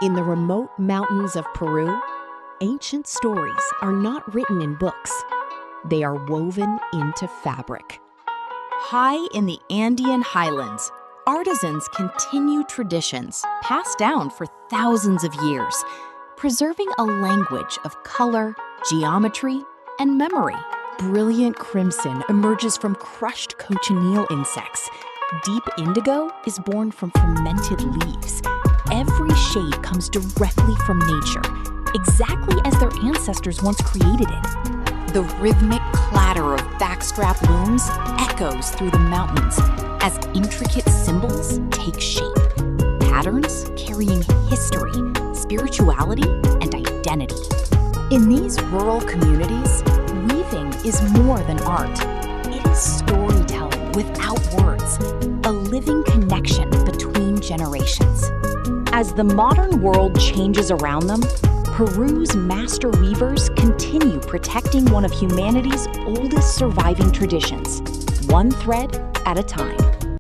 In the remote mountains of Peru, ancient stories are not written in books. They are woven into fabric. High in the Andean highlands, artisans continue traditions passed down for thousands of years, preserving a language of color, geometry, and memory. Brilliant crimson emerges from crushed cochineal insects. Deep indigo is born from fermented leaves. Every shade comes directly from nature, exactly as their ancestors once created it. The rhythmic clatter of backstrap looms echoes through the mountains as intricate symbols take shape. Patterns carrying history, spirituality, and identity. In these rural communities, weaving is more than art. It is storytelling without words, a living connection between generations. As the modern world changes around them, Peru's master weavers continue protecting one of humanity's oldest surviving traditions, one thread at a time.